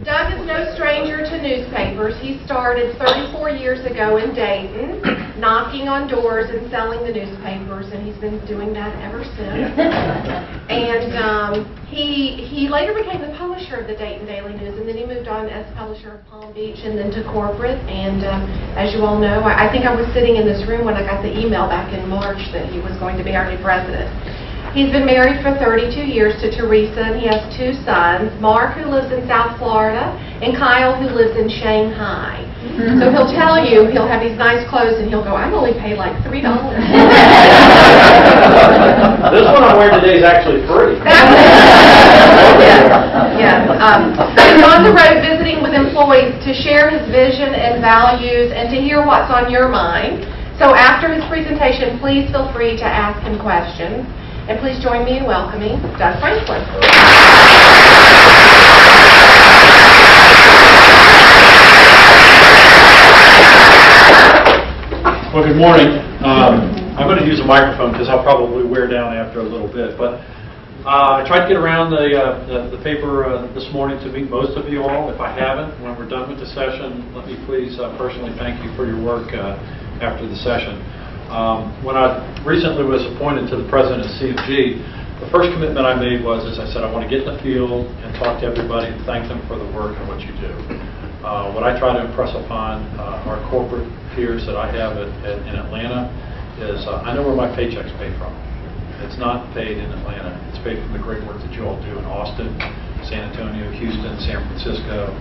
Doug is no stranger to newspapers. He started 34 years ago in Dayton, knocking on doors and selling the newspapers, and he's been doing that ever since. And he later became the publisher of the Dayton Daily News, and then he moved on as publisher of Palm Beach and then to corporate. And as you all know, I think I was sitting in this room when I got the email back in March that he was going to be our new president. He's been married for 32 years to Teresa, and he has 2 sons, Mark, who lives in South Florida, and Kyle, who lives in Shanghai. So he'll tell you, he'll have these nice clothes, and he'll go, I'm only paid like $3. This one I'm wearing today is actually free. Yes. He's on the road visiting with employees to share his vision and values and to hear what's on your mind. So after his presentation, please feel free to ask him questions. And please join me in welcoming Doug Franklin. Well, good morning. I'm going to use a microphone because I'll probably wear down after a little bit. But I tried to get around the paper this morning to meet most of you all. If I haven't, when we're done with the session, let me please personally thank you for your work after the session. When I recently was appointed to the president of CFG, the first commitment I made was, as I said, I want to get in the field and talk to everybody and thank them for the work and what you do. What I try to impress upon our corporate peers that I have in Atlanta is I know where my paycheck's paid from. It's not paid in Atlanta. It's paid from the great work that you all do in Austin, San Antonio, Houston, San Francisco,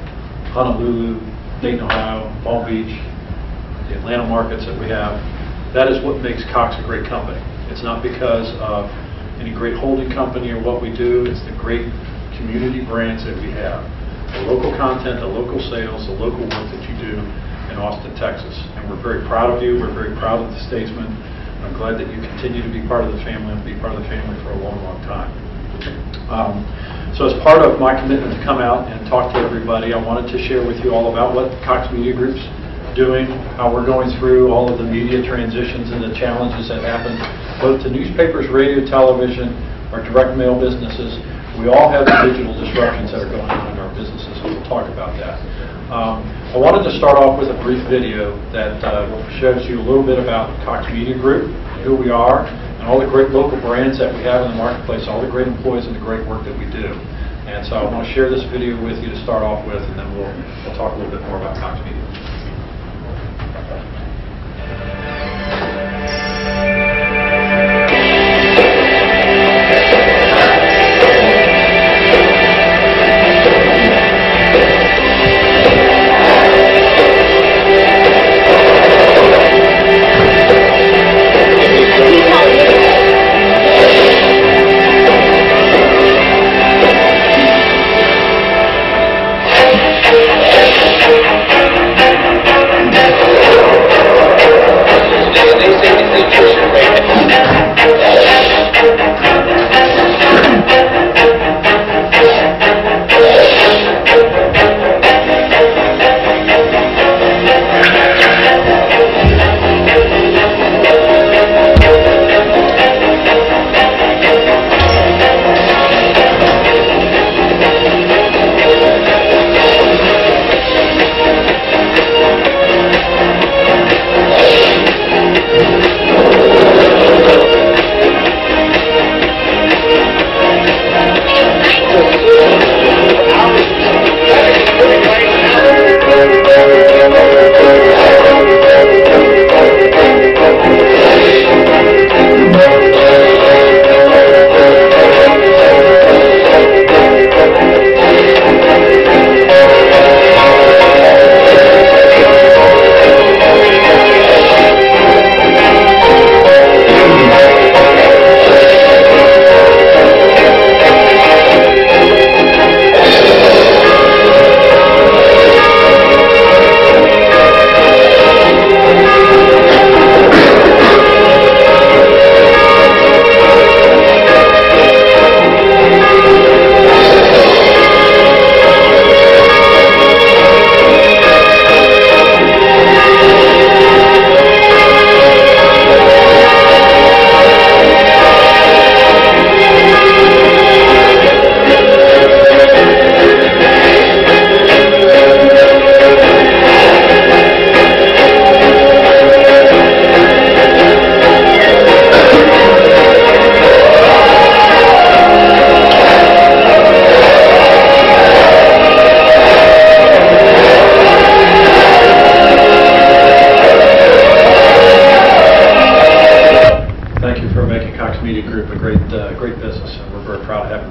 Honolulu, Dayton, Ohio, Palm Beach, the Atlanta markets that we have. That is what makes Cox a great company. It's not because of any great holding company or what we do. It's the great community brands that we have. The local content, the local sales, the local work that you do in Austin, Texas. And we're very proud of you. We're very proud of the Statesman. I'm glad that you continue to be part of the family and be part of the family for a long, long time. So as part of my commitment to come out and talk to everybody, I wanted to share with you all about what Cox Media Group's doing, how we're going through all of the media transitions and the challenges that happen, both to newspapers, radio, television, our direct mail businesses. We all have the digital disruptions that are going on in our businesses, so we'll talk about that. I wanted to start off with a brief video that shows you a little bit about Cox Media Group, who we are, and all the great local brands that we have in the marketplace, all the great employees and the great work that we do. And so I want to share this video with you to start off with, and then we'll talk a little bit more about Cox Media.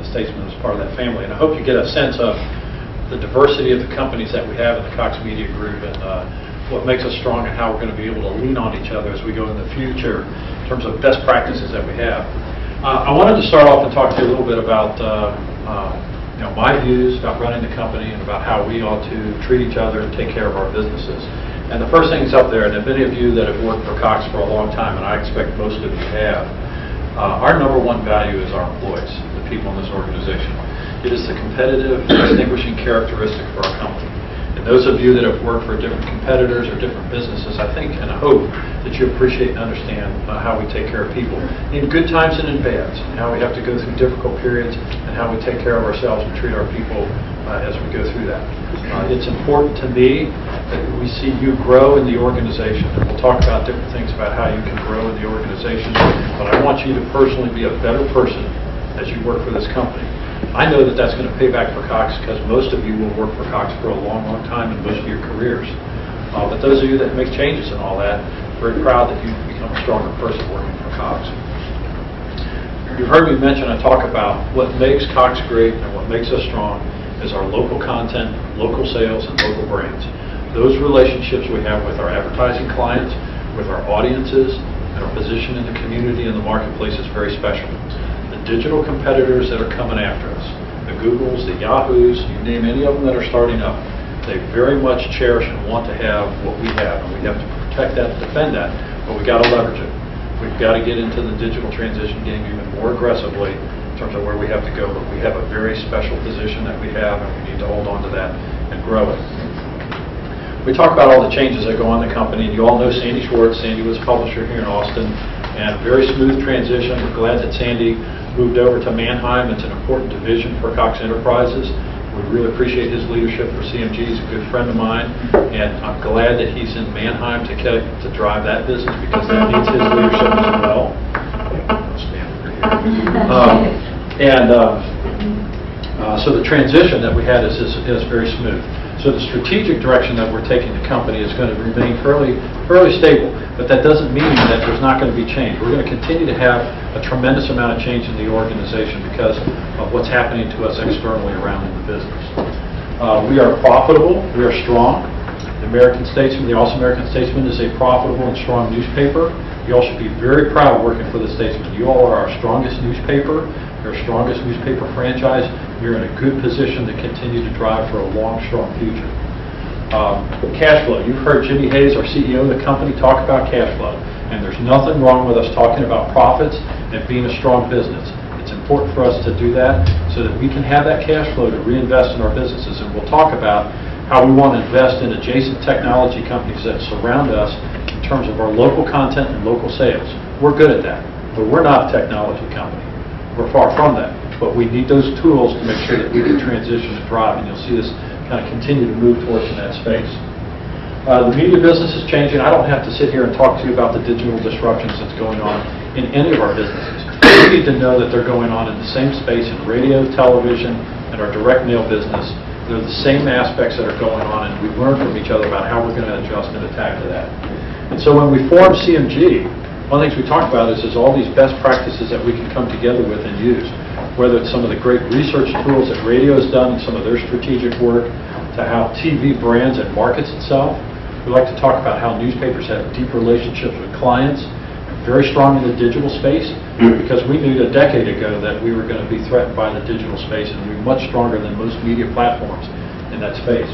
the Statesman is part of that family. And I hope you get a sense of the diversity of the companies that we have in the Cox Media Group and what makes us strong and how we're going to be able to lean on each other as we go in the future in terms of best practices that we have. I wanted to start off and talk to you a little bit about my views about running the company and about how we ought to treat each other and take care of our businesses. And the first thing is up there, and many of you that have worked for Cox for a long time, and I expect most of you have, our number one value is our employees, the people in this organization. It is the competitive, distinguishing characteristic for our company. And those of you that have worked for different competitors or different businesses, I think and I hope that you appreciate and understand how we take care of people in good times and in bad, and how we have to go through difficult periods, and how we take care of ourselves and treat our people as we go through that. It's important to me that we see you grow in the organization, and we'll talk about different things about how you can grow in the organization, but I want you to personally be a better person as you work for this company. I know that that's going to pay back for Cox because most of you will work for Cox for a long, long time in most of your careers. But those of you that make changes and all that, very proud that you've become a stronger person working for Cox. You've heard me mention and talk about what makes Cox great and what makes us strong is our local content, local sales, and local brands. Those relationships we have with our advertising clients, with our audiences, and our position in the community and the marketplace is very special. Digital competitors that are coming after us, the Googles, the Yahoos, you name any of them that are starting up, they very much cherish and want to have what we have, and we have to protect that and defend that, but we've got to leverage it. We've got to get into the digital transition game even more aggressively in terms of where we have to go, but we have a very special position that we have, and we need to hold on to that and grow it. We talk about all the changes that go on in the company, and you all know Sandy Schwartz. Sandy was a publisher here in Austin, and very smooth transition. We're glad that Sandy moved over to Mannheim. It's an important division for Cox Enterprises. We really appreciate his leadership for CMG. He's a good friend of mine, and I'm glad that he's in Mannheim to drive that business because that needs his leadership as well. I'll stand over here. So the transition that we had is very smooth. So the strategic direction that we're taking the company is going to remain fairly stable, but that doesn't mean that there's not going to be change. We're going to continue to have a tremendous amount of change in the organization because of what's happening to us externally around in the business. We are profitable. We are strong. The American-Statesman, the Also American-Statesman, is a profitable and strong newspaper. You all should be very proud working for the Statesman. You all are our strongest newspaper, your strongest newspaper franchise. You're in a good position to continue to drive for a long, strong future. Cash flow. You've heard Jimmy Hayes, our CEO of the company, talk about cash flow. And there's nothing wrong with us talking about profits and being a strong business. It's important for us to do that so that we can have that cash flow to reinvest in our businesses. And we'll talk about how we want to invest in adjacent technology companies that surround us in terms of our local content and local sales. We're good at that, but we're not a technology company. We're far from that. But we need those tools to make sure that we can transition and drive, and you'll see this kind of continue to move towards in that space. The media business is changing. I don't have to sit here and talk to you about the digital disruptions that's going on in any of our businesses. You need to know that they're going on in the same space in radio, television, and our direct mail business. They're the same aspects that are going on, and we learn from each other about how we're going to adjust and attack to that. And so when we formed CMG, one of the things we talked about is all these best practices that we can come together with and use, whether it's some of the great research tools that radio has done and some of their strategic work, to how TV brands and markets itself. We like to talk about how newspapers have deep relationships with clients, very strong in the digital space, because we knew a decade ago that we were going to be threatened by the digital space, and we're much stronger than most media platforms in that space.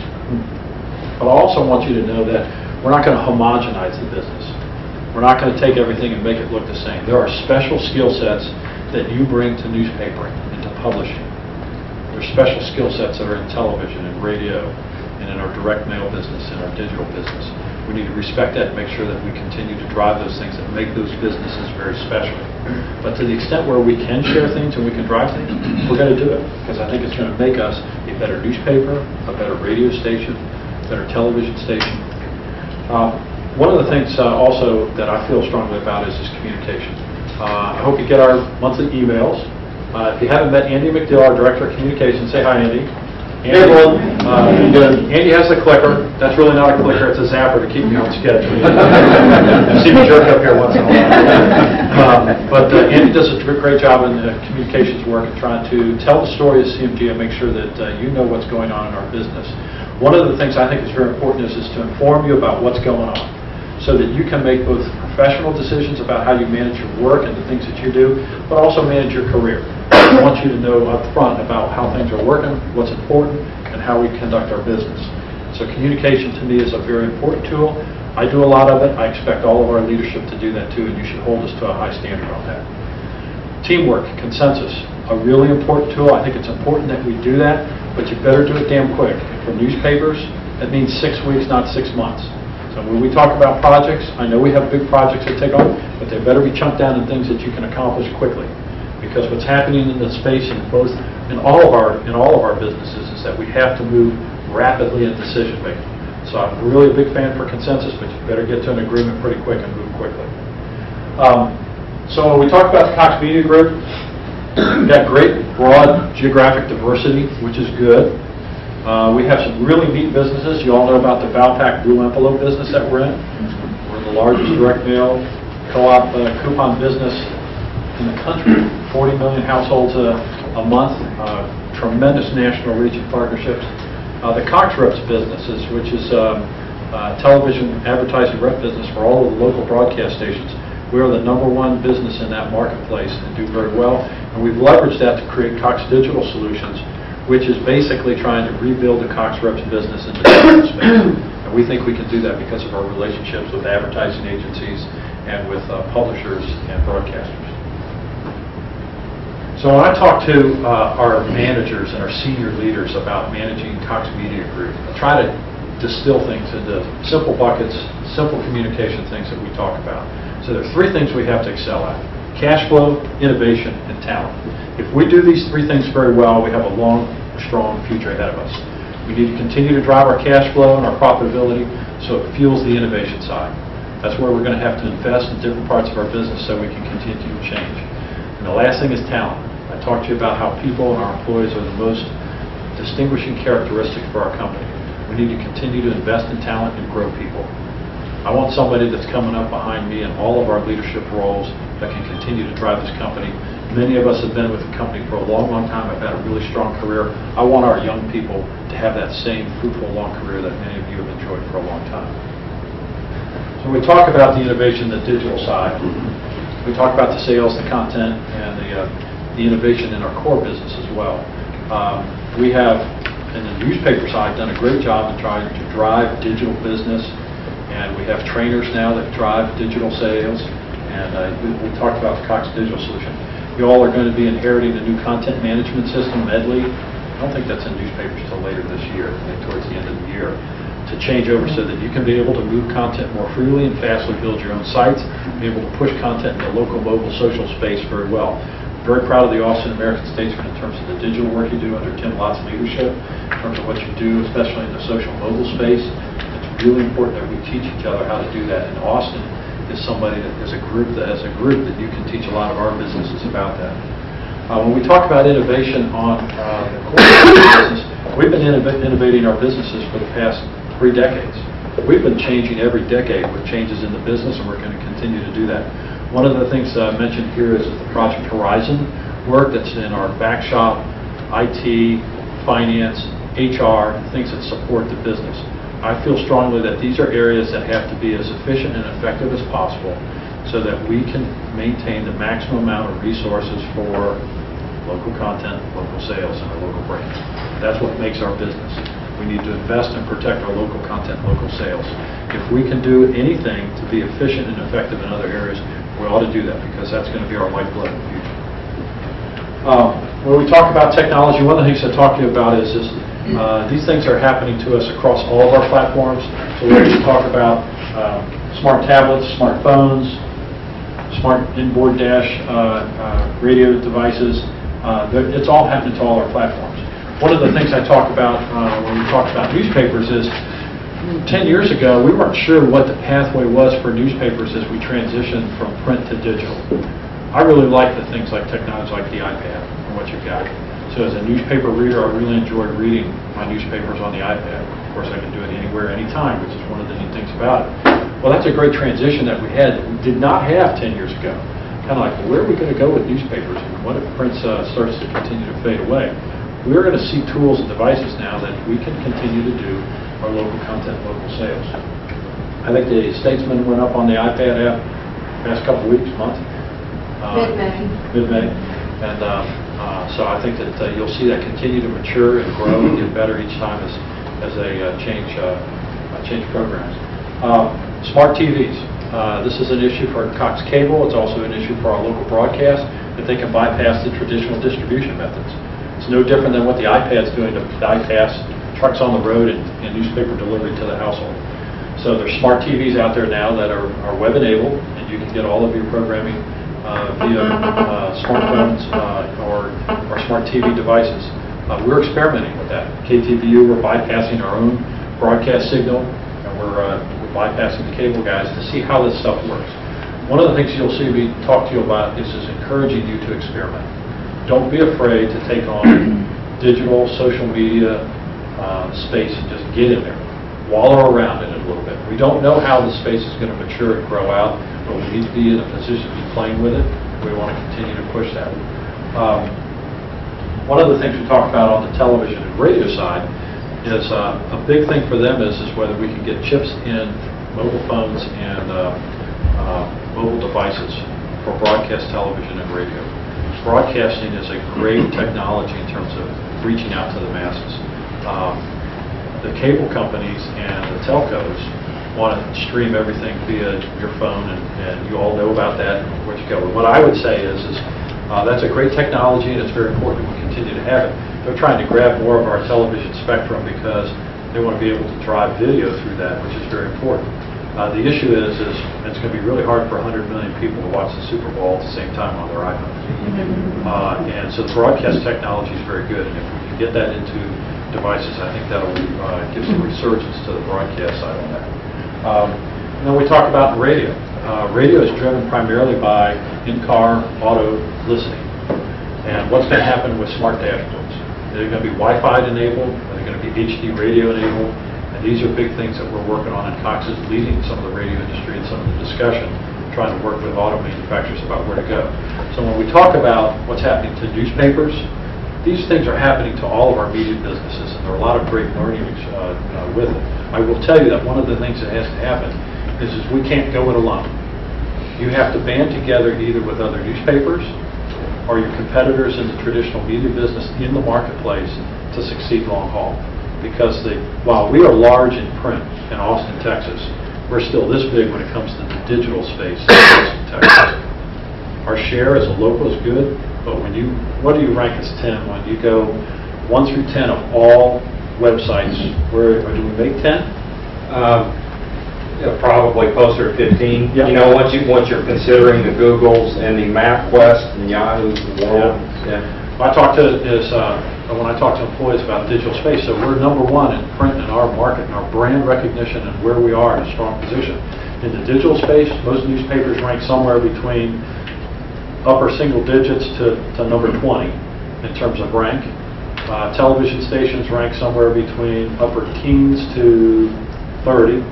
But I also want you to know that we're not going to homogenize the business. We're not going to take everything and make it look the same. There are special skill sets that you bring to newspapering and to publishing. There's special skill sets that are in television and radio and in our direct mail business and our digital business. We need to respect that and make sure that we continue to drive those things that make those businesses very special. But to the extent where we can share things and we can drive things, we're going to do it, because I think it's going to make us a better newspaper, a better radio station, a better television station. One of the things also that I feel strongly about is communication. I hope you get our monthly emails. If you haven't met Andy McDill, our Director of Communications, say hi, Andy. Andy, Andy has a clicker. That's really not a clicker. It's a zapper to keep me on schedule. You see me jerk up here once in a while. But Andy does a great job in the communications work and trying to tell the story of CMG and make sure that you know what's going on in our business. One of the things I think is very important is to inform you about what's going on so that you can make both professional decisions about how you manage your work and the things that you do, but also manage your career. I want you to know up front about how things are working, what's important, and how we conduct our business. So communication to me is a very important tool. I do a lot of it. I expect all of our leadership to do that too, and you should hold us to a high standard on that. Teamwork, consensus, a really important tool. I think it's important that we do that, but you better do it damn quick. For newspapers, that means 6 weeks, not 6 months. So when we talk about projects, I know we have big projects that take on, but they better be chunked down in things that you can accomplish quickly. Because what's happening in the space in all of our businesses is that we have to move rapidly in decision making. So I'm really a big fan for consensus, but you better get to an agreement pretty quick and move quickly. So when we talk about the Cox Media Group, we've got great broad geographic diversity, which is good. We have some really neat businesses. You all know about the Valpak Blue Envelope business that we're in. We're the largest direct mail co-op coupon business in the country, 40 million households a month, tremendous national reach and partnerships. The Cox Reps businesses, which is television advertising rep business for all of the local broadcast stations. We are the #1 business in that marketplace and do very well. And we've leveraged that to create Cox Digital Solutions, which is basically trying to rebuild the Cox Reps business in the digital space. And we think we can do that because of our relationships with advertising agencies and with publishers and broadcasters. So when I talk to our managers and our senior leaders about managing Cox Media Group, I try to distill things into simple buckets, simple communication things that we talk about. So there are 3 things we have to excel at: cash flow, innovation, and talent. If we do these 3 things very well, we have a long, strong future ahead of us. We need to continue to drive our cash flow and our profitability so it fuels the innovation side. That's where we're going to have to invest in different parts of our business so we can continue to change. And the last thing is talent. I talked to you about how people and our employees are the most distinguishing characteristic for our company. We need to continue to invest in talent and grow people. I want somebody that's coming up behind me in all of our leadership roles that can continue to drive this company. Many of us have been with the company for a long, long time. I've had a really strong career. I want our young people to have that same fruitful, long career that many of you have enjoyed for a long time. So we talk about the innovation, the digital side. We talk about the sales, the content, and the innovation in our core business as well. We have, in the newspaper side, done a great job in trying to drive digital business, and we have trainers now that drive digital sales, and we talked about the Cox Digital Solution. You all are going to be inheriting a new content management system, Medley. I don't think that's in newspapers until later this year, I think towards the end of the year, to change over so that you can be able to move content more freely and fastly, build your own sites, be able to push content in the local, mobile, social space very well. Very proud of the Austin American-Statesman in terms of the digital work you do under Tim Lott's leadership, in terms of what you do, especially in the social mobile space. It's really important that we teach each other how to do that. And Austin is somebody that is a group that you can teach a lot of our businesses about that. When we talk about innovation on the core business, we've been innovating our businesses for the past 3 decades. We've been changing every decade with changes in the business, and we're going to continue to do that. One of the things that I mentioned here is the Project Horizon work that's in our back shop, IT, finance, HR, things that support the business. I feel strongly that these are areas that have to be as efficient and effective as possible so that we can maintain the maximum amount of resources for local content, local sales, and our local brand. That's what makes our business. We need to invest and protect our local content, local sales. If we can do anything to be efficient and effective in other areas, we ought to do that because that's going to be our lifeblood in the future. When we talk about technology, one of the things I talk to you about is these things are happening to us across all of our platforms. So we're going to talk about smart tablets, smart phones, smart inboard dash radio devices. It's all happening to all our platforms. One of the things I talk about when we talk about newspapers is 10 years ago, we weren't sure what the pathway was for newspapers as we transitioned from print to digital. I really like the things like technology like the iPad and what you've got. So as a newspaper reader, I really enjoyed reading my newspapers on the iPad. Of course, I can do it anywhere, anytime, which is one of the neat things about it. Well, that's a great transition that we had that we did not have 10 years ago. Kind of like, well, where are we going to go with newspapers? And what if print starts to continue to fade away? We're going to see tools and devices now that we can continue to do our local content, local sales. I think the Statesman went up on the iPad app past couple of weeks, month. Mid-May. And so I think that you'll see that continue to mature and grow and get better each time as they change programs. Smart TVs. This is an issue for Cox Cable. It's also an issue for our local broadcast, that they can bypass the traditional distribution methods. It's no different than what the iPad's doing to bypass trucks on the road and newspaper delivery to the household. So there's smart TVs out there now that are web-enabled, and you can get all of your programming via smartphones or smart TV devices. We're experimenting with that. KTVU, we're bypassing our own broadcast signal, and we're bypassing the cable guys to see how this stuff works. One of the things you'll see me talk to you about is encouraging you to experiment. Don't be afraid to take on digital, social media space and just get in there. Wallow around in it a little bit. We don't know how the space is going to mature and grow out, but we need to be in a position to be playing with it. We want to continue to push that. One of the things we talk about on the television and radio side is a big thing for them is whether we can get chips in mobile phones and mobile devices for broadcast television and radio. Broadcasting is a great technology in terms of reaching out to the masses. The cable companies and the telcos want to stream everything via your phone, and you all know about that and where you go. What I would say is that's a great technology, and it's very important we continue to have it. They're trying to grab more of our television spectrum because they want to be able to drive video through that, which is very important. The issue is it's going to be really hard for 100 million people to watch the Super Bowl at the same time on their iPhones. And so the broadcast technology is very good, and if we can get that into devices, I think that'll give some resurgence to the broadcast side on that. And then we talk about radio. Radio is driven primarily by in-car auto listening. And what's going to happen with smart dashboards? They're going to be Wi-Fi enabled, they're going to be HD radio enabled, and these are big things that we're working on, and Cox is leading some of the radio industry and some of the discussion, trying to work with auto manufacturers about where to go. So when we talk about what's happening to newspapers, these things are happening to all of our media businesses, and there are a lot of great learnings with it. I will tell you that one of the things that has to happen is we can't go it alone. You have to band together either with other newspapers or your competitors in the traditional media business in the marketplace to succeed long haul. Because while we are large in print in Austin, Texas, we're still this big when it comes to the digital space in Austin, Texas. Our share as a local is good, but what do you rank as 10 when you go 1 through 10 of all websites? Where do we make 10? Probably closer to 15. Yep. You know, once you're considering the Googles and the MapQuest and Yahoo's of the world. Yeah. When I talk to employees about digital space, so we're number one in print in our market, and our brand recognition and where we are in a strong position. In the digital space, most newspapers rank somewhere between upper single digits to number 20 in terms of rank. Television stations rank somewhere between upper teens to 30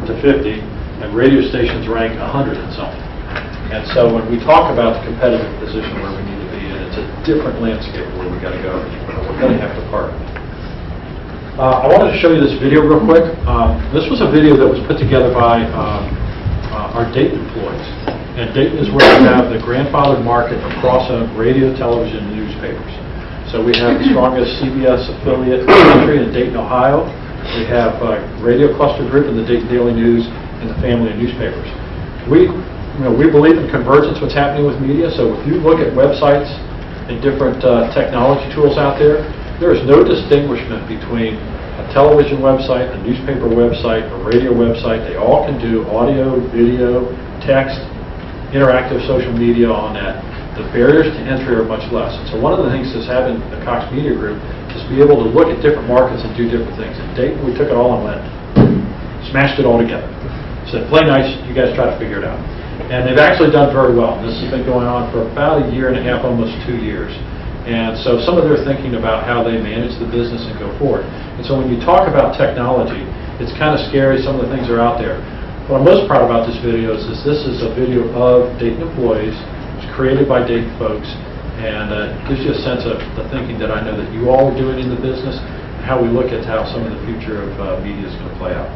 to 50, and radio stations rank 100 and something. And so when we talk about the competitive position where we need to be in, it's a different landscape where we got to go. We're going to have to partner. I wanted to show you this video real quick. This was a video that was put together by our Dayton employees. And Dayton is where we have the grandfathered market across radio, television, and newspapers. So we have the strongest CBS affiliate in the country in Dayton, Ohio. We have a radio cluster group in the Dayton Daily News and the family of newspapers. We believe in convergence, what's happening with media. So if you look at websites and different technology tools out there, there is no distinguishment between a television website, a newspaper website, a radio website. They all can do audio, video, text, interactive social media on that. The barriers to entry are much less. And so one of the things is having the Cox Media Group is be able to look at different markets and do different things. In Dayton, we took it all and went, smashed it all together. Said, play nice, you guys try to figure it out. And they've actually done very well. This has been going on for about a year and a half, almost 2 years. And so some of their thinking about how they manage the business and go forward. And so when you talk about technology, it's kind of scary, some of the things are out there. What I'm most proud about this video is this is a video of Dayton employees. It's created by Dayton folks, and it gives you a sense of the thinking that I know that you all are doing in the business, and how we look at how some of the future of media is going to play out.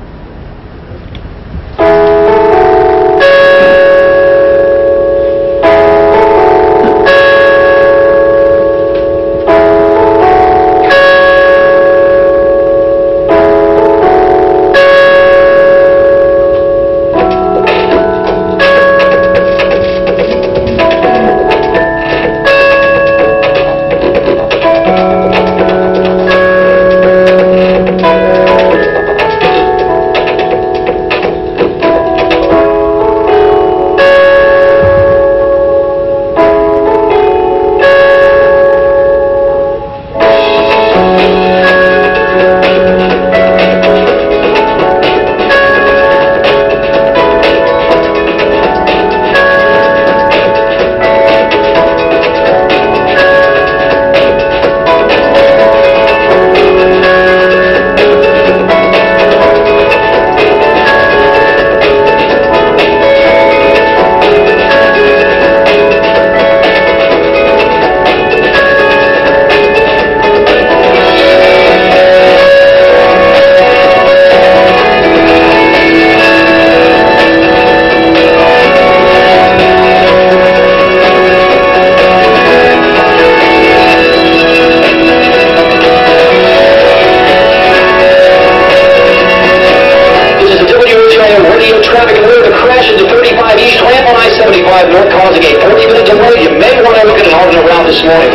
North causing a 40-minute delay. You may want to look at an alternate route this morning.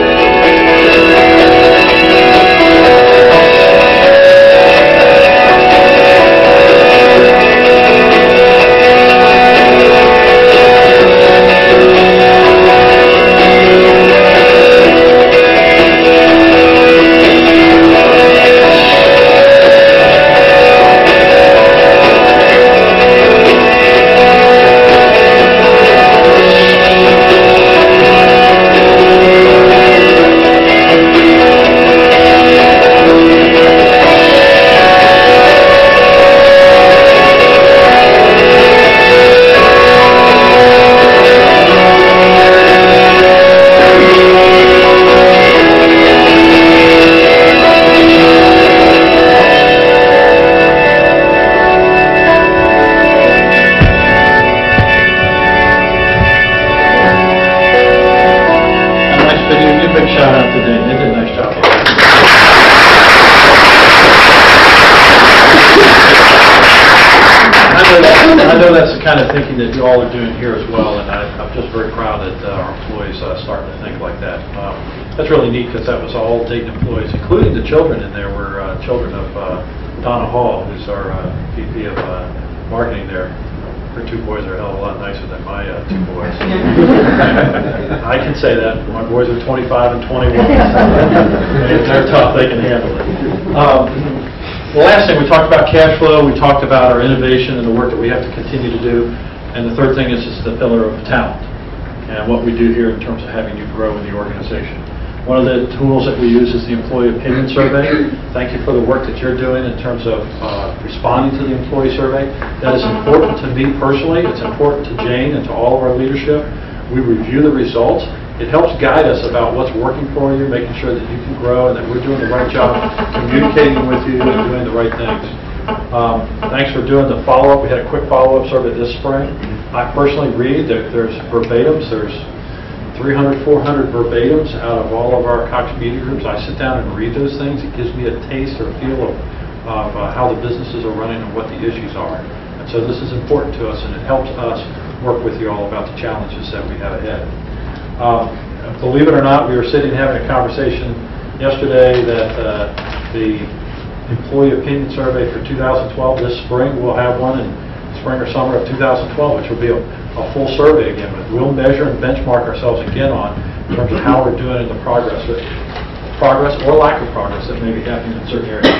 I know that's the kind of thinking that you all are doing here as well, and I'm just very proud that our employees are starting to think like that. That's really neat because that was all Dayton employees, including the children in there were children of Donna Hall, who's our VP of marketing there. Her two boys are a hell of a lot nicer than my two boys. I can say that. My boys are 25 and 21. They're tough. They can handle it. The last thing, we talked about cash flow, we talked about our innovation and the work that we have to continue to do, and the third thing is the pillar of talent and what we do here in terms of having you grow in the organization. One of the tools that we use is the Employee Opinion Survey. Thank you for the work that you're doing in terms of responding to the employee survey. That is important to me personally, it's important to Jane and to all of our leadership. We review the results. It helps guide us about what's working for you, making sure that you can grow and that we're doing the right job, communicating with you and doing the right things. Thanks for doing the follow-up. We had a quick follow-up survey this spring. I personally read, there's verbatims, there's 300, 400 verbatims out of all of our Cox media groups. I sit down and read those things. It gives me a taste or a feel of how the businesses are running and what the issues are. And so this is important to us, and it helps us work with you all about the challenges that we have ahead. Believe it or not, we were sitting having a conversation yesterday that the Employee Opinion Survey for 2012, this spring, we'll have one in spring or summer of 2012, which will be a full survey again. But we'll measure and benchmark ourselves again on in terms of how we're doing in the progress or lack of progress that may be happening in certain areas.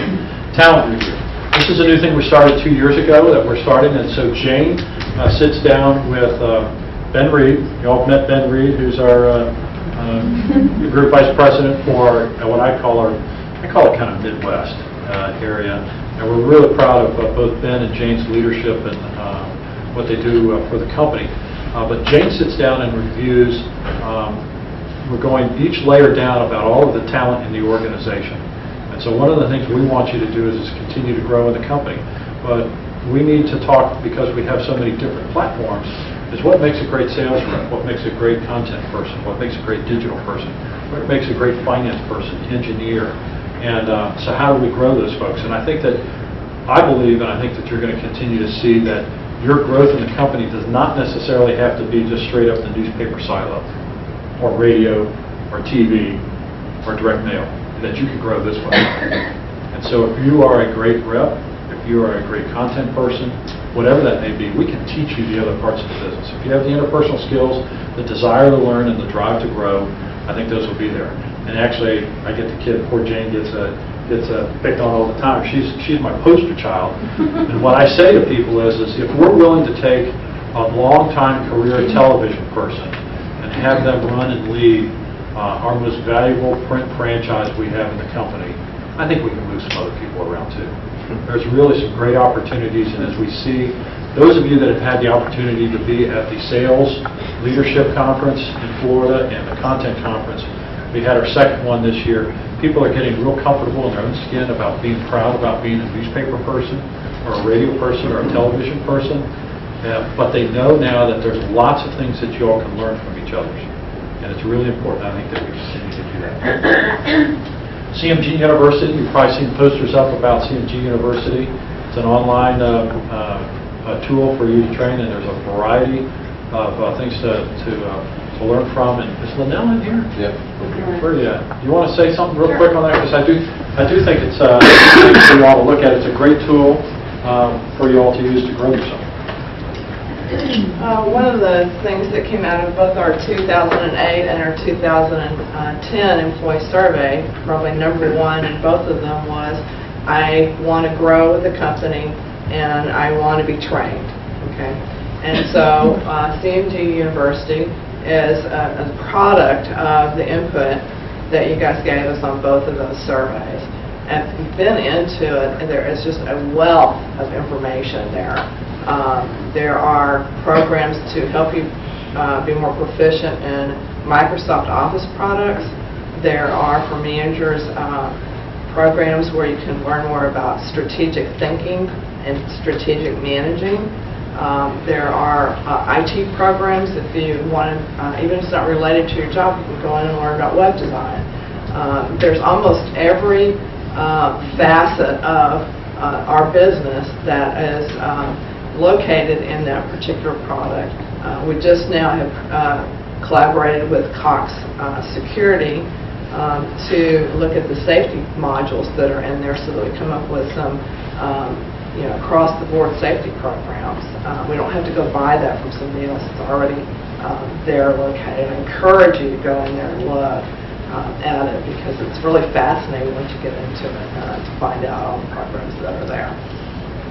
Talent review. This is a new thing we started 2 years ago that we're starting, and so Jane sits down with Ben Reed. You all met Ben Reed, who's our the group vice president for what I call it kind of Midwest area. And we're really proud of both Ben and Jane's leadership and what they do for the company. But Jane sits down and reviews, we're going each layer down about all of the talent in the organization. And so one of the things we want you to do is continue to grow in the company. But we need to talk, because we have so many different platforms, is what makes a great sales rep, what makes a great content person, what makes a great digital person, what makes a great finance person, engineer. And so how do we grow those folks? And I think that, I believe, and I think that you're going to continue to see that your growth in the company does not necessarily have to be just straight up the newspaper silo, or radio, or TV, or direct mail, that you can grow this way. And so if you are a great rep, if you are a great content person, whatever that may be, we can teach you the other parts of the business. If you have the interpersonal skills, the desire to learn, and the drive to grow, I think those will be there. And actually, I get the kid, poor Jane gets picked on all the time. She's my poster child. And what I say to people is if we're willing to take a long-time career television person and have them run and lead our most valuable print franchise we have in the company, I think we can move some other people around too. There's really some great opportunities, and as we see, those of you that have had the opportunity to be at the Sales Leadership Conference in Florida and the Content Conference, we had our second one this year. People are getting real comfortable in their own skin about being proud about being a newspaper person or a radio person or a television person, but they know now that there's lots of things that you all can learn from each other, and it's really important, I think, that we continue to do that. CMG University, you've probably seen posters up about CMG University. It's an online tool for you to train, and there's a variety of things to learn from. And is Linnell in here? Yep. Where are you at? You want to say something real quick on that? Because I do think it's for you all to look at. It's a great tool for you all to use to grow yourself. One of the things that came out of both our 2008 and our 2010 employee survey, probably number one in both of them, was I want to grow the company and I want to be trained. Okay, and so CMG University is a product of the input that you guys gave us on both of those surveys. And if you've been into it, and there is just a wealth of information there. There are programs to help you be more proficient in Microsoft Office products. There are, for managers, programs where you can learn more about strategic thinking and strategic managing. There are IT programs if you want to, even if it's not related to your job, you can go in and learn about web design. There's almost every facet of our business that is located in that particular product. We just now have collaborated with Cox Security to look at the safety modules that are in there so that we come up with some across-the-board safety programs. We don't have to go buy that from somebody else. It's already there located. I encourage you to go in there and look at it because it's really fascinating once you get into it to find out all the programs that are there.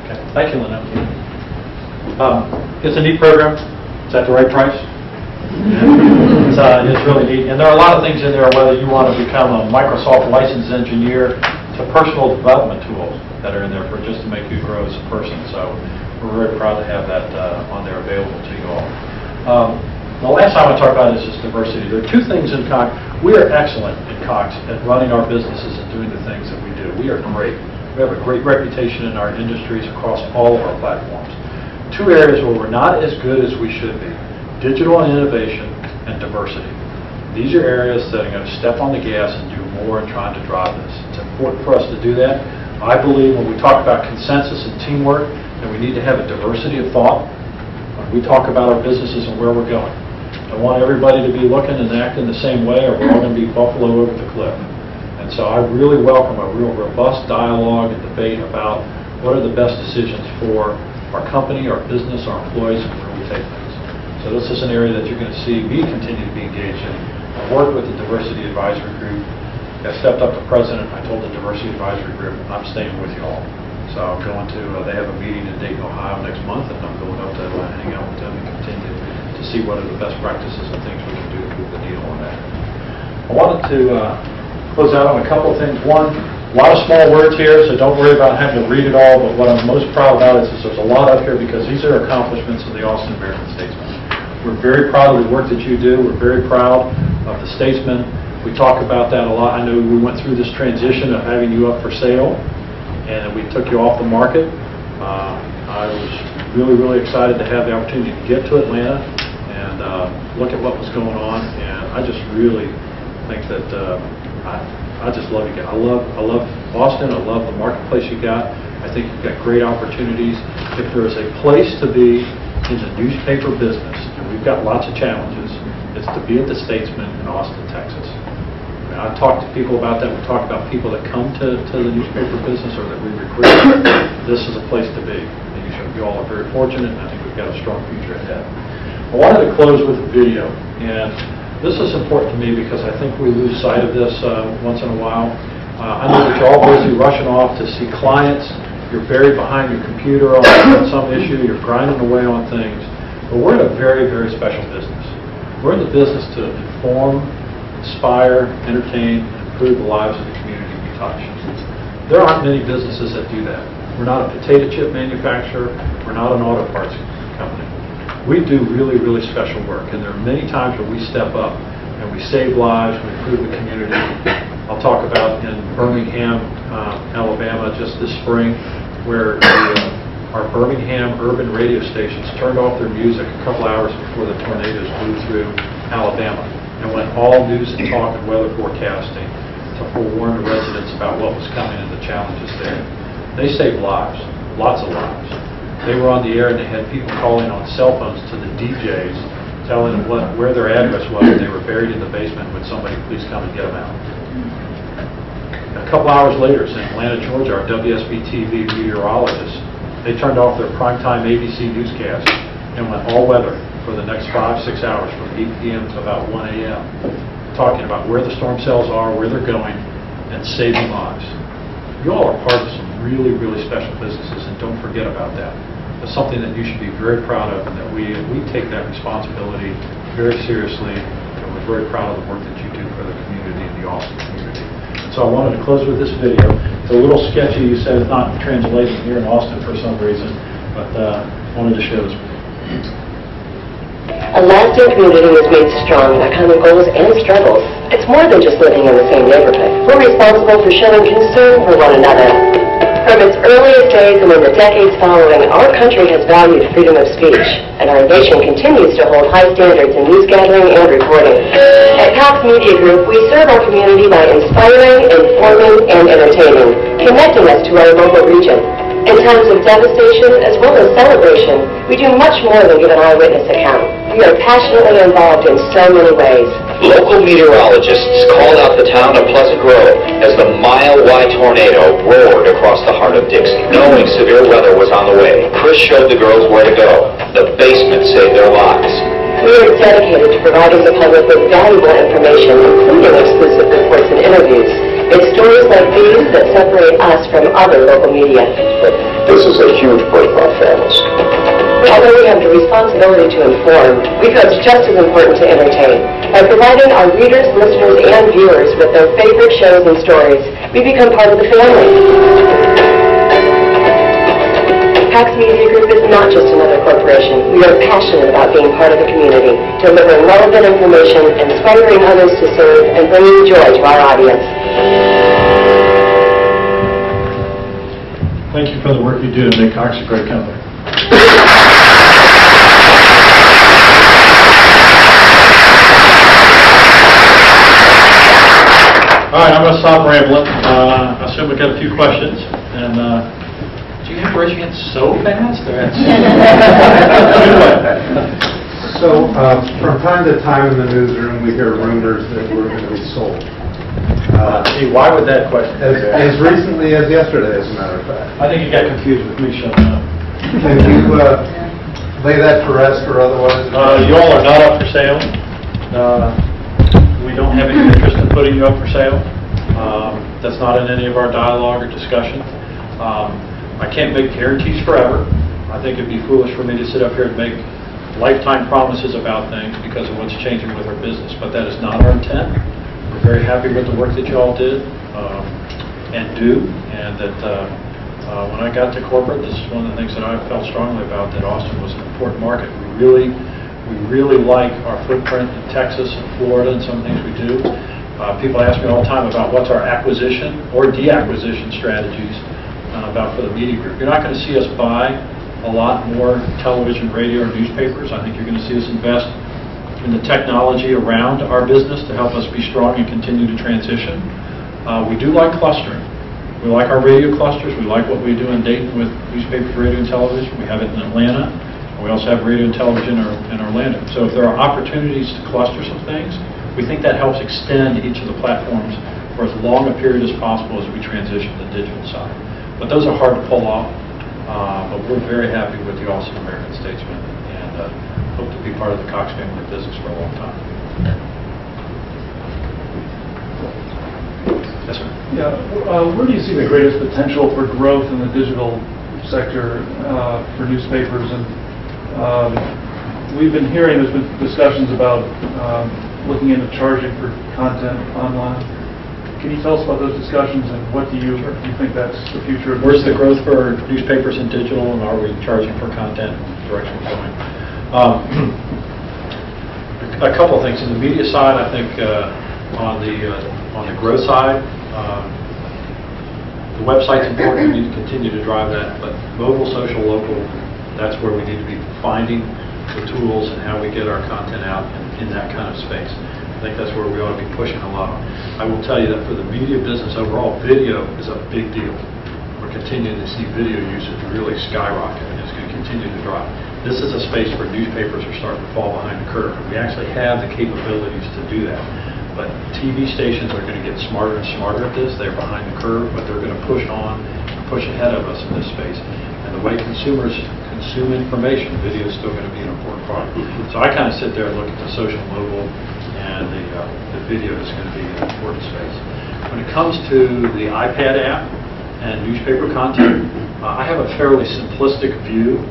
Okay. Thank you, Lynette. It's a neat program. It's at the right price. It's really neat. And there are a lot of things in there, whether you want to become a Microsoft licensed engineer to personal development tools that are in there for just to make you grow as a person. So we're very proud to have that on there available to you all. The last time I talk about is diversity. There are two things in Cox. We are excellent at Cox at running our businesses and doing the things that we do. We are great. We have a great reputation in our industries across all of our platforms. Two areas where we're not as good as we should be: digital and innovation and diversity. These are areas that are going to step on the gas and do more in trying to drive this. It's important for us to do that. I believe when we talk about consensus and teamwork that we need to have a diversity of thought when we talk about our businesses and where we're going. I want everybody to be looking and acting the same way, or we're all going to be buffalo over the cliff. And so I really welcome a real robust dialogue and debate about what are the best decisions for our company, our business, our employees, and where we take things. So this is an area that you're going to see me continue to be engaged in. I've worked with the Diversity Advisory Group. I stepped up to president. I told the Diversity Advisory Group, I'm staying with you all. So I'm going to, they have a meeting in Dayton, Ohio next month, and I'm going up to hang out with them and continue to see what are the best practices and things we can do to move the needle on that. I wanted to close out on a couple of things. One, a lot of small words here, so don't worry about having to read it all, but what I'm most proud about is there's a lot up here because these are accomplishments of the Austin American-Statesman. We're very proud of the work that you do. We're very proud of the Statesman. We talk about that a lot. I know we went through this transition of having you up for sale, and we took you off the market. I was really, really excited to have the opportunity to get to Atlanta and look at what was going on, and I just really think that I just love you guys. I love Austin. I love the marketplace you got. I think you've got great opportunities. If there is a place to be in the newspaper business, and we've got lots of challenges, it's to be at the Statesman in Austin, Texas. I've talked to people about that. We talk about people that come to the newspaper business or that we recruit. This is a place to be. And you all are very fortunate, and I think we've got a strong future ahead. I wanted to close with a video, and this is important to me because I think we lose sight of this once in a while. I know that you're all busy rushing off to see clients. You're buried behind your computer on some issue. You're grinding away on things. But we're in a very, very special business. We're in the business to inform, inspire, entertain, and improve the lives of the community we touch. There aren't many businesses that do that. We're not a potato chip manufacturer. We're not an auto parts company. We do really, really special work, and there are many times when we step up and we save lives, we improve the community. I'll talk about in Birmingham, Alabama, just this spring, where our Birmingham urban radio stations turned off their music a couple hours before the tornadoes blew through Alabama, and went all news and talk and weather forecasting to forewarn the residents about what was coming and the challenges there. They saved lives, lots of lives. They were on the air and they had people calling on cell phones to the DJs, telling them where their address was, and they were buried in the basement. Would somebody please come and get them out? A couple hours later, in Atlanta, Georgia, our WSB-TV meteorologists, they turned off their primetime ABC newscast and went all weather for the next 5-6 hours from 8 p.m. to about 1 a.m., talking about where the storm cells are, where they're going, and saving lives. You all are part of some really, really special businesses, and don't forget about that. It's something that you should be very proud of, and that we take that responsibility very seriously, and we're very proud of the work that you do for the community and the Austin community. So I wanted to close with this video. It's a little sketchy. You said it's not translating here in Austin for some reason, but I wanted to share this with you. A lasting community is made strong by common goals and struggles. It's more than just living in the same neighborhood. We're responsible for showing concern for one another. From its earliest days and in the decades following, our country has valued freedom of speech, and our nation continues to hold high standards in news gathering and reporting. At Cox Media Group, we serve our community by inspiring, informing, and entertaining, connecting us to our local region. In times of devastation as well as celebration, we do much more than give an eyewitness account. We are passionately involved in so many ways. Local meteorologists called out the town of Pleasant Grove as the mile-wide tornado roared across the heart of Dixie. Knowing severe weather was on the way, Chris showed the girls where to go. The basement saved their lives. We are dedicated to providing the public with valuable information, including exclusive reports and interviews. It's stories like these that separate us from other local media. This is a huge break for our families. Although we have the responsibility to inform, we feel it's just as important to entertain. By providing our readers, listeners, and viewers with their favorite shows and stories, we become part of the family. Cox Media Group is not just another corporation. We are passionate about being part of the community, delivering relevant information, inspiring others to serve, and bringing joy to our audience. Thank you for the work you do to make Cox a great company. All right, I'm going to stop rambling. I assume we got a few questions. And do you have to raise your hand so fast? So, from time to time in the newsroom, we hear rumors that we're going to be sold. Why would that question? As recently as yesterday, as a matter of fact. I think you got confused with me shutting up. Can you lay that to rest or otherwise? You all are not up for sale. We don't have any interest in putting you up for sale. That's not in any of our dialogue or discussion. I can't make guarantees forever. I think it'd be foolish for me to sit up here and make lifetime promises about things because of what's changing with our business, but that is not our intent. We're we're very happy with the work that you all did and do, and that when I got to corporate, this is one of the things that I felt strongly about, that Austin was an important market. We really like our footprint in Texas and Florida and some things we do. People ask me all the time about what's our acquisition or de-acquisition strategies about for the media group. You're not going to see us buy a lot more television, radio, or newspapers. I think you're going to see us invest in the technology around our business to help us be strong and continue to transition. We do like clustering. We like our radio clusters. We like what we do in Dayton with newspapers, radio, and television. We have it in Atlanta. We also have radio and television in Orlando. So if there are opportunities to cluster some things, we think that helps extend each of the platforms for as long a period as possible as we transition to the digital side. But those are hard to pull off. But we're very happy with the Austin American-Statesman and hope to be part of the Cox family business for a long time. Yes, sir. Yeah. Where do you see the greatest potential for growth in the digital sector for newspapers? And we've been hearing, there's been discussions about looking into charging for content online. Can you tell us about those discussions, and what do you think that's the future of? Where's the growth for newspapers and digital, and are we charging for content and the direction we're going? A couple of things. In the media side, I think on the growth side, the website's important. We need to continue to drive that, but mobile, social, local, that's where we need to be finding the tools and how we get our content out in that kind of space. I think that's where we ought to be pushing a lot on. I will tell you that for the media business overall, video is a big deal. We're continuing to see video usage really skyrocket, and it's going to continue to drop. This is a space where newspapers are starting to fall behind the curve. We actually have the capabilities to do that. But TV stations are going to get smarter and smarter at this. They're behind the curve, but they're going to push on, push ahead of us in this space. And the way consumers consume information, video is still going to be an important part. So I kind of sit there and look at the social, mobile, and the video is going to be an important space. When it comes to the iPad app and newspaper content, I have a fairly simplistic view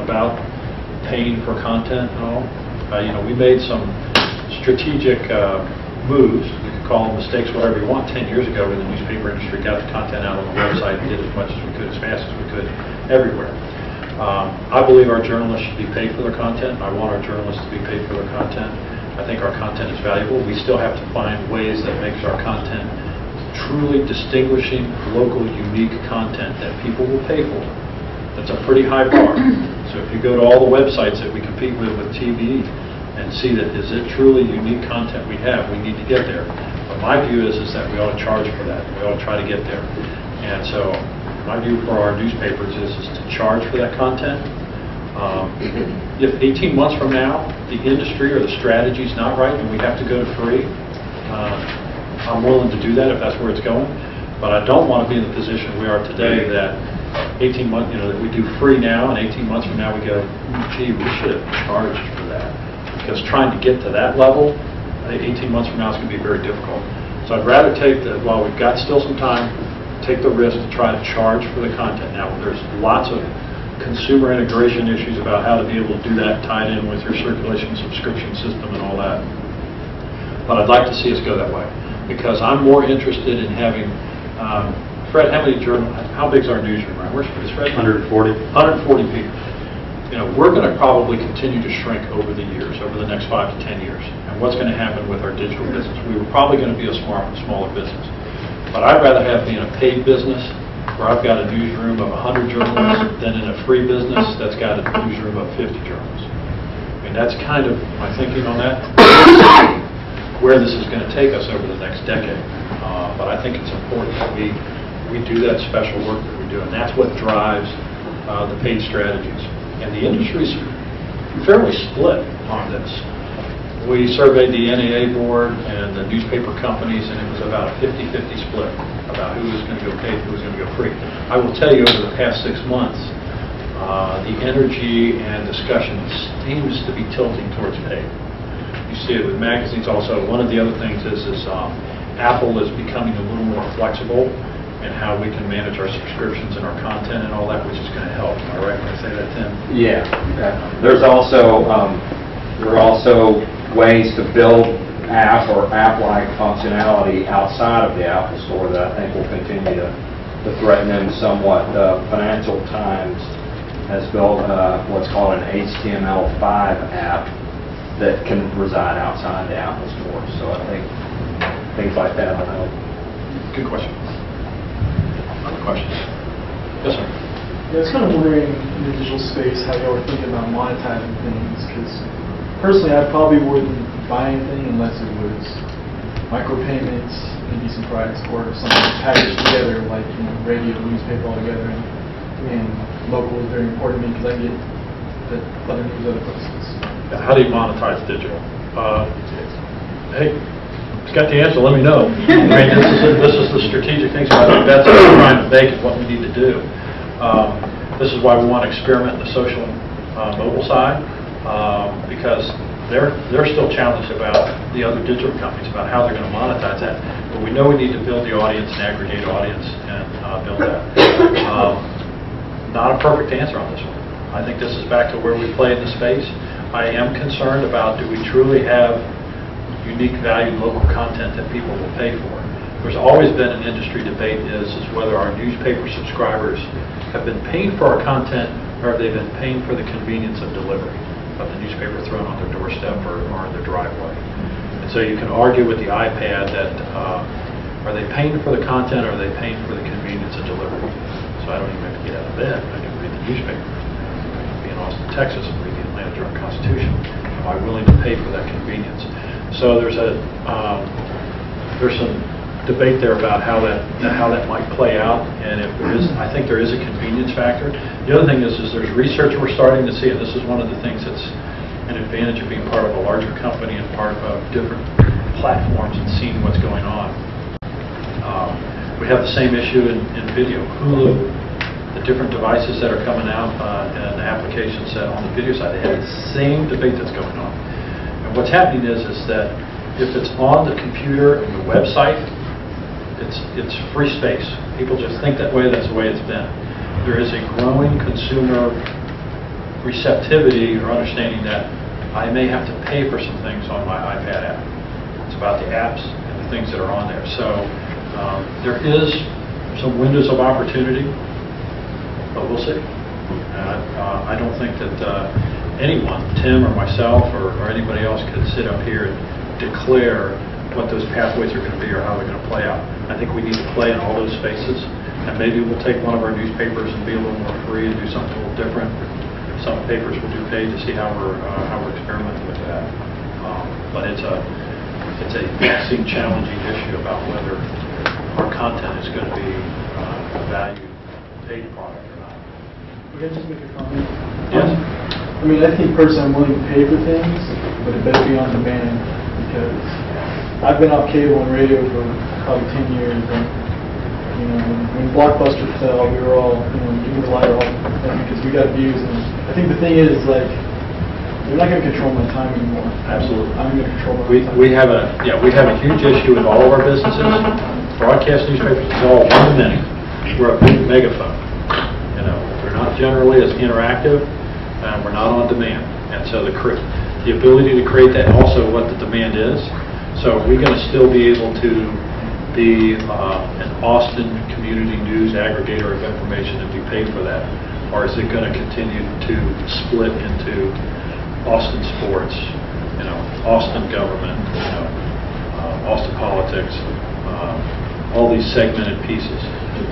about paying for content and all. We made some strategic moves. We could call them mistakes, whatever you want. 10 years ago, when the newspaper industry got the content out on the website and did as much as we could, as fast as we could, everywhere. I believe our journalists should be paid for their content. I want our journalists to be paid for their content. I think our content is valuable. We still have to find ways that makes our content truly distinguishing, local, unique content that people will pay for. That's a pretty high bar. So if you go to all the websites that we compete with TV and see that is it truly unique content we have, we need to get there. But my view is that we ought to charge for that. We ought to try to get there. And so my view for our newspapers is to charge for that content. If 18 months from now the industry or the strategy is not right and we have to go to free, I'm willing to do that if that's where it's going. But I don't want to be in the position we are today that 18 months, that we do free now, and 18 months from now we go, gee, we should have charged for that. Because trying to get to that level, 18 months from now is going to be very difficult. So I'd rather take while we've got still some time, take the risk to try to charge for the content. Now, there's lots of consumer integration issues about how to be able to do that tied in with your circulation subscription system and all that. But I'd like to see us go that way, because I'm more interested in having, Fred, how big's our newsroom, right? Where's Fred? 140. 140 people. We're going to probably continue to shrink over the years, over the next 5 to 10 years. And what's going to happen with our digital business? We were probably going to be a smaller business. But I'd rather have me in a paid business where I've got a newsroom of 100 journalists than in a free business that's got a newsroom of 50 journalists. I mean, that's kind of my thinking on that, where this is going to take us over the next decade. But I think it's important that we do that special work that we do, and that's what drives the paid strategies. And the industry's fairly split on this. We surveyed the NAA board and the newspaper companies, and it was about a 50-50 split about who was going to go paid, who was going to go free. I will tell you, over the past 6 months, the energy and discussion seems to be tilting towards paid. You see it with magazines also. One of the other things is Apple is becoming a little more flexible in how we can manage our subscriptions and our content and all that, which is going to help. Am I right when I say that, Tim? Yeah. There are also ways to build app or app-like functionality outside of the Apple Store that I think will continue to threaten them somewhat. Financial Times has built what's called an HTML5 app that can reside outside the Apple Store. So I think things like that, I know. Good question. Other questions? Yes, sir. Yeah, I was kind of wondering in the digital space how y'all were thinking about monetizing things, because personally I probably wouldn't buy anything unless it was micropayments, maybe some price, or something packaged together like radio, newspaper all together. And local is very important to me because I get the other news other places. How do you monetize digital? Hey, if you got the answer, let me know. I mean, this is the strategic things about the bets that we're trying to make and what we need to do. This is why we want to experiment in the social mobile side, because they're still challenged about the other digital companies about how they're going to monetize that. But we know we need to build the audience and aggregate audience and build that. Not a perfect answer on this one. I think this is back to where we play in the space. I am concerned about, do we truly have unique valued local content that people will pay for? There's always been an industry debate is whether our newspaper subscribers have been paying for our content or have they been paying for the convenience of delivery of the newspaper thrown on their doorstep or in their driveway. And so you can argue with the iPad that are they paying for the content or are they paying for the convenience of delivery? So I don't even have to get out of bed. I can read the newspaper. I can be in Austin, Texas and read the Atlanta Journal-Constitution. Am I willing to pay for that convenience? So there's some debate there about how that might play out, and if there is, I think there is a convenience factor. The other thing is there's research we're starting to see, and this is one of the things that's an advantage of being part of a larger company and part of different platforms and seeing what's going on. We have the same issue in video. Hulu, the different devices that are coming out and the application set on the video side, they have the same debate that's going on. And what's happening is that if it's on the computer and the website, it's free space. People just think that way, that's the way it's been. There is a growing consumer receptivity or understanding that I may have to pay for some things on my iPad app. It's about the apps and the things that are on there. So there is some windows of opportunity, but we'll see. I don't think that anyone, Tim or myself or anybody else, could sit up here and declare what those pathways are going to be or how they're going to play out. I think we need to play in all those spaces, and maybe we'll take one of our newspapers and be a little more free and do something a little different. Some papers will do paid to see how we're experimenting with that. But it's a vexing, challenging issue about whether our content is going to be a valued paid product or not. Can I just make a comment? Yes. I mean, I think personally I'm willing to pay for things, but it better be on demand, because I've been off cable and radio for probably 10 years, and when Blockbuster fell, we were all giving the lighter off because we got views. And I think the thing is, like, they're not going to control my time anymore. Absolutely. I'm going to control my time. We have a huge issue with all of our businesses. Broadcast newspapers is all 1 minute. We're a big megaphone. We're not generally as interactive, and we're not on demand. And so the ability to create that, also what the demand is. So are we going to still be able to be an Austin community news aggregator of information and be paid for that? Or is it going to continue to split into Austin sports, Austin government, Austin politics, all these segmented pieces?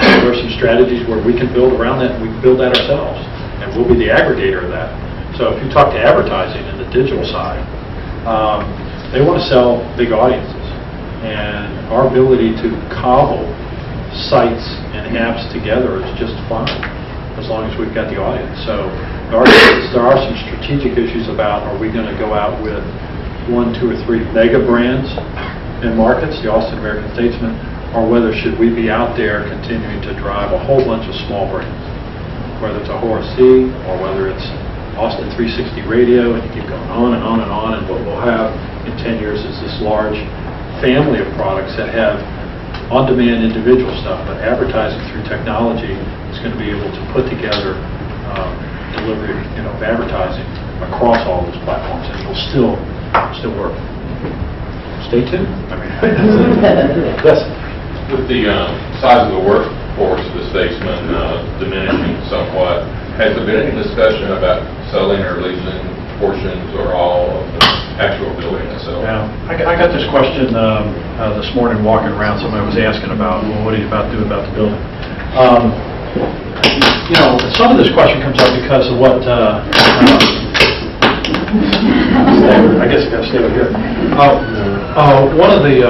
There are some strategies where we can build around that, and we can build that ourselves, and we'll be the aggregator of that. So if you talk to advertising in the digital side, they want to sell big audiences, and our ability to cobble sites and apps together is just fine, as long as we've got the audience. So there are some strategic issues about, are we going to go out with 1, 2, or 3 mega brands in markets, the Austin American-Statesman, or whether should we be out there continuing to drive a whole bunch of small brands, whether it's a Horace C or whether it's Austin 360 Radio, and you keep going on and on and on, and what we'll have in 10 years is this large family of products that have on-demand individual stuff, but advertising through technology is going to be able to put together delivery of advertising across all those platforms, and it'll still work. stay tuned. I mean, yes. With the size of the workforce of the Statesman diminishing somewhat, has there been any discussion about selling or leasing portions or all of the actual building itself? Yeah, I got this question this morning walking around. Somebody was asking about, well, what are you about to do about the building? You know, some of this question comes up because of what, I guess I got to stay over here. One of the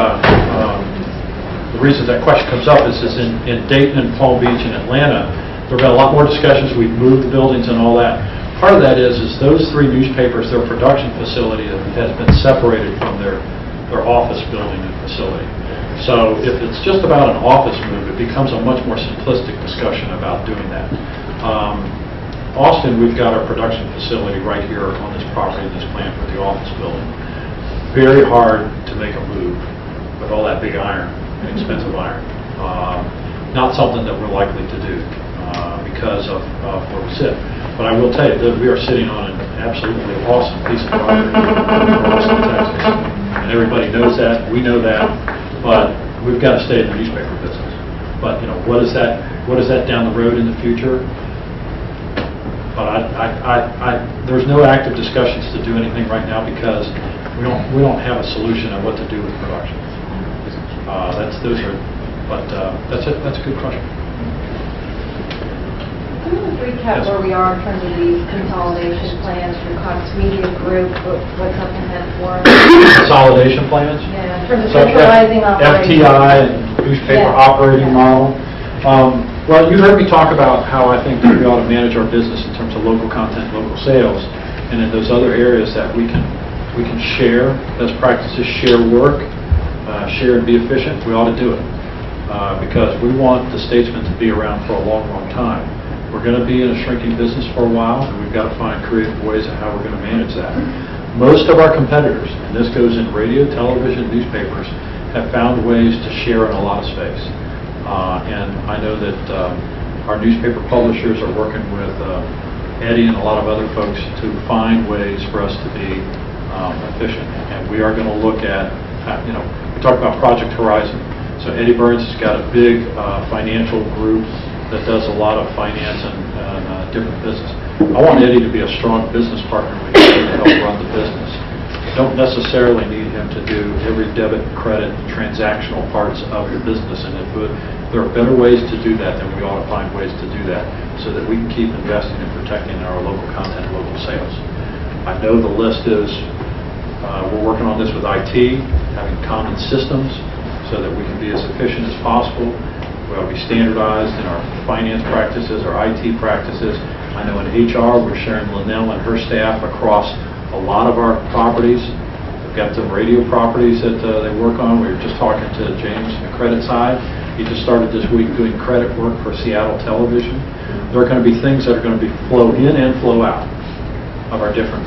reasons that question comes up is in Dayton and Palm Beach and Atlanta, there have been a lot more discussions. We've moved buildings and all that. Part of that is those three newspapers, their production facility has been separated from their office building and facility. So if it's just about an office move, it becomes a much more simplistic discussion about doing that. Austin, we've got our production facility right here on this property, this plant for the office building. Very hard to make a move with all that big iron, and expensive iron. Not something that we're likely to do because of where we sit. But I will tell you that we are sitting on an absolutely awesome piece of property in Austin, Texas. And everybody knows that, we know that, but we've got to stay in the newspaper business. But you know, what is that down the road in the future? But there's no active discussions to do anything right now because we don't have a solution on what to do with production. That's a good question. Can you recap where we are in terms of these consolidation plans from Cox Media Group, what's up in that for? Consolidation plans? Yeah, in terms of centralizing operations. FTI and newspaper operating model. Well, you heard me talk about how I think that we ought to manage our business in terms of local content, local sales, and in those other areas that we can share best practices, share work, share and be efficient. We ought to do it because we want the Statesman to be around for a long, long time. We're going to be in a shrinking business for a while, and we've got to find creative ways of how we're going to manage that. Most of our competitors, and this goes in radio, television, newspapers, have found ways to share in a lot of space. And I know that our newspaper publishers are working with Eddie and a lot of other folks to find ways for us to be efficient. And we are going to look at, we talk about Project Horizon. So Eddie Burns has got a big financial group that does a lot of finance and different business. I want Eddie to be a strong business partner with you to help run the business. Don't necessarily need him to do every debit, credit, transactional parts of your business. And if there are better ways to do that, then we ought to find ways to do that so that we can keep investing and protecting our local content and local sales. I know the list is, we're working on this with IT, having common systems so that we can be as efficient as possible. We ought to be standardized in our finance practices, our IT practices. I know in HR, we're sharing Linnell and her staff across a lot of our properties. We've got some radio properties that they work on. We were just talking to James on the credit side. He just started this week doing credit work for Seattle Television. There are going to be things that are going to be flow in and flow out of our different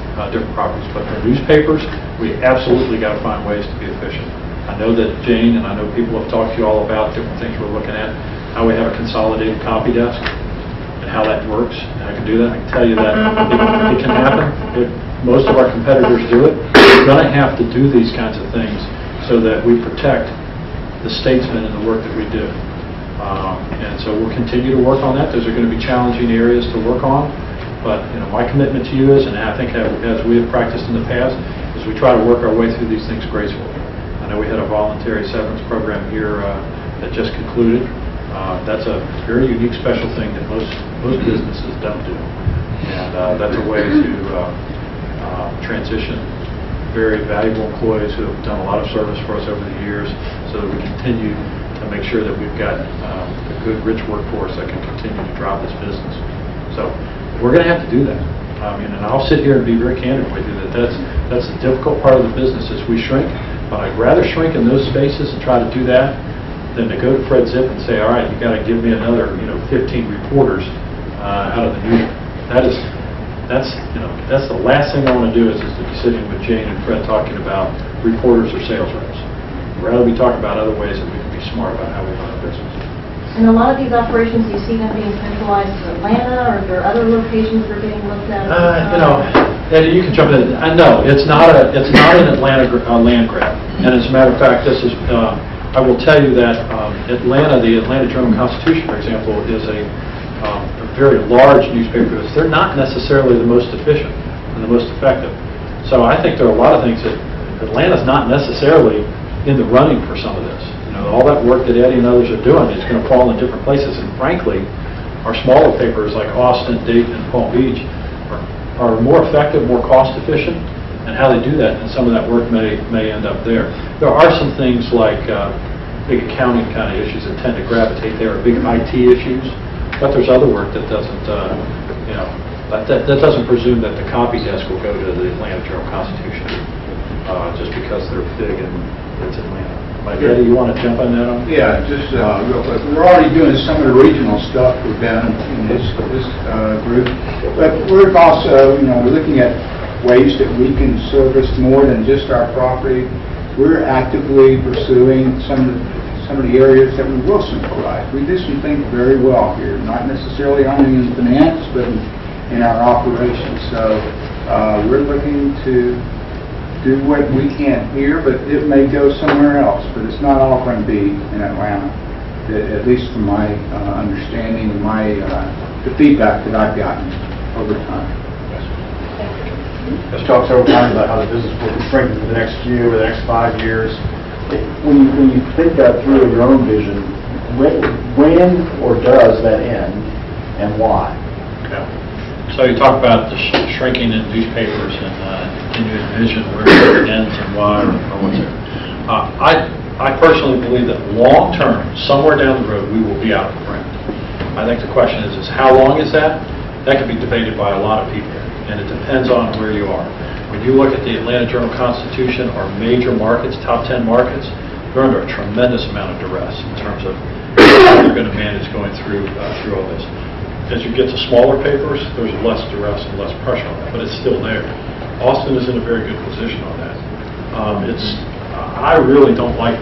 properties. But for newspapers, we absolutely got to find ways to be efficient. I know that Jane and I know people have talked to you all about different things we're looking at, how we have a consolidated copy desk and how that works. And I can do that. I can tell you that it can happen. Most of our competitors do it. We're going to have to do these kinds of things so that we protect the Statesman and the work that we do. And so we'll continue to work on that. Those are going to be challenging areas to work on. But my commitment to you is, and I think as we have practiced in the past, is we try to work our way through these things gracefully. I know we had a voluntary severance program here that just concluded. That's a very unique, special thing that most businesses don't do. And that's a way to transition very valuable employees who have done a lot of service for us over the years so that we continue to make sure that we've got a good, rich workforce that can continue to drive this business. So we're going to have to do that. And I'll sit here and be very candid with you that that's the difficult part of the business as we shrink. But I'd rather shrink in those spaces and try to do that than to go to Fred Zipp and say, all right, you got to give me another 15 reporters out of the newsroom. That's the last thing I want to do is to be sitting with Jane and Fred talking about reporters or sales reps. I'd rather be talking about other ways that we can be smart about how we run our business. And a lot of these operations, do you see them being centralized to Atlanta, or are there other locations that are being looked at? Eddie, you can jump in. No, it's not an Atlanta land grab. And as a matter of fact, this is. I will tell you that Atlanta, the Atlanta Journal-Constitution, for example, is a very large newspaper. They're not necessarily the most efficient and the most effective. So I think there are a lot of things that Atlanta's not necessarily in the running for some of this. You know, all that work that Eddie and others are doing is going to fall in different places. And frankly, our smaller papers like Austin, Dayton, and Palm Beach are more effective, more cost efficient, and how they do that, and some of that work may end up there. There are some things like big accounting kind of issues that tend to gravitate there, or big IT issues, but there's other work that doesn't, that doesn't presume that the copy desk will go to the Atlanta Journal-Constitution just because they're big and it's Atlanta. Mike, Eddie, you want to jump on that? Yeah, just real quick. We're already doing some of the regional stuff we've done in this group, but we're also, we're looking at ways that we can service more than just our property. We're actively pursuing some of the areas that we will centralize. We do some things very well here, not necessarily only in finance, but in our operations. So we're looking to do what we can here, but it may go somewhere else. But it's not all going to be in Atlanta, at least from my understanding and the feedback that I've gotten over time. Let's talk several times about how the business will be strengthened for the next year or the next 5 years. When you think that through your own vision, when or does that end, and why? Okay. So you talk about the shrinking in newspapers, and can you envision where it ends and why, or what's there? I personally believe that long term, somewhere down the road, we will be out of print. I think the question is how long is that? That can be debated by a lot of people, and it depends on where you are. When you look at the Atlanta Journal-Constitution, our major markets, top 10 markets, they're under a tremendous amount of duress in terms of how they're going to manage going through all this. As you get to smaller papers, there's less duress and less pressure on that, but it's still there. Austin is in a very good position on that. I really don't like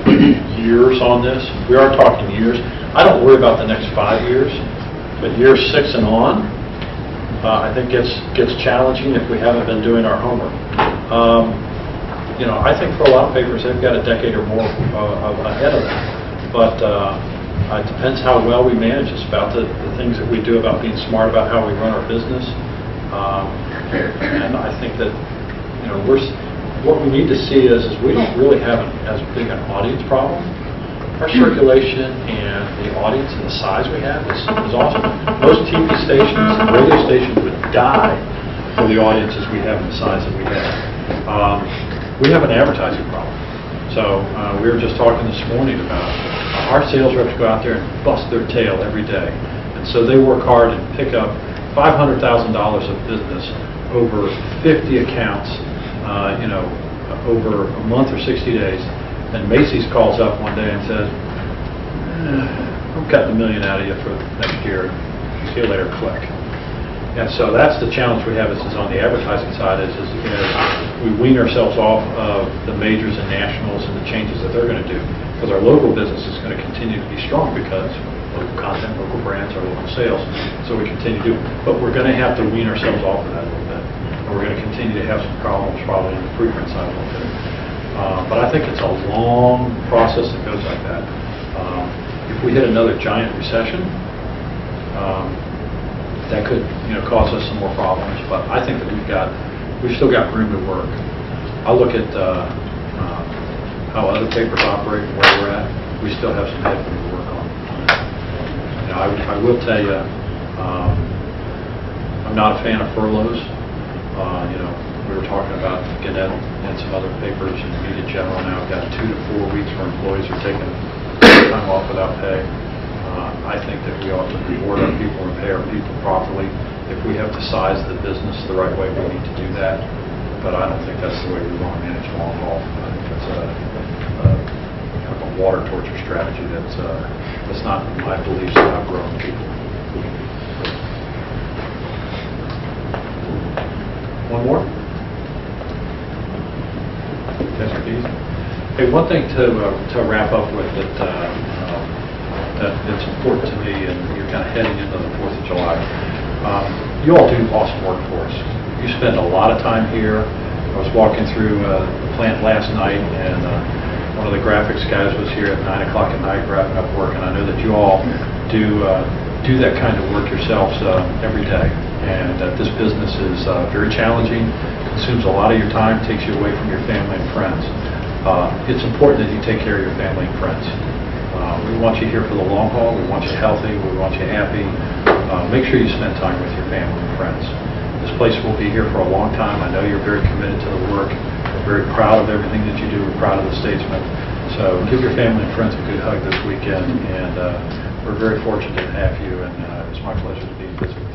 years on this. We are talking years. I don't worry about the next 5 years, but years 6 and on, I think gets challenging if we haven't been doing our homework. I think for a lot of papers, they've got a decade or more ahead of them. But it depends how well we manage this, about the things that we do, about being smart about how we run our business. And I think that what we need to see is we don't really have as big an audience problem. Our circulation and the audience and the size we have is awesome. Most TV stations and radio stations would die for the audiences we have and the size that we have. We have an advertising problem. So we were just talking this morning about our sales reps go out there and bust their tail every day. And so they work hard and pick up $500,000 of business over 50 accounts, over a month or 60 days. And Macy's calls up one day and says, I'm cutting $1 million out of you for next year. See you later, click. And so that's the challenge we have is on the advertising side is we wean ourselves off of the majors and nationals and the changes that they're going to do. Because our local business is going to continue to be strong because local content, local brands, our local sales. So we continue to do it. But we're going to have to wean ourselves off of that a little bit. And we're going to continue to have some problems probably in the preprint side a little bit. But I think it's a long process that goes like that. If we hit another giant recession, that could cause us some more problems. But I think that we've still got room to work. I look at how other papers operate and where we're at. We still have some headroom to work on. I will tell you, I'm not a fan of furloughs. We were talking about Gannett and some other papers and the Media General now got 2 to 4 weeks where employees are taking time off without pay. I think that we ought to reward our people and pay our people properly. If we have to size the business the right way, we need to do that. But I don't think that's the way we want to manage long haul. I think that's kind of a water torture strategy that's not my beliefs about growing people. One more? Hey, one thing to wrap up with that's important to me, and you're kind of heading into the 4th of July. you all do awesome work for us. You spend a lot of time here. I was walking through the plant last night, and one of the graphics guys was here at 9 o'clock at night wrapping up work, and I know that you all do that kind of work yourselves every day. And this business is very challenging, consumes a lot of your time, takes you away from your family and friends. It's important that you take care of your family and friends. We want you here for the long haul. We want you healthy. We want you happy. Make sure you spend time with your family and friends. This place will be here for a long time. I know you're very committed to the work. We're very proud of everything that you do. We're proud of the Statesman. So give your family and friends a good hug this weekend. And we're very fortunate to have you. And it's my pleasure to be with you.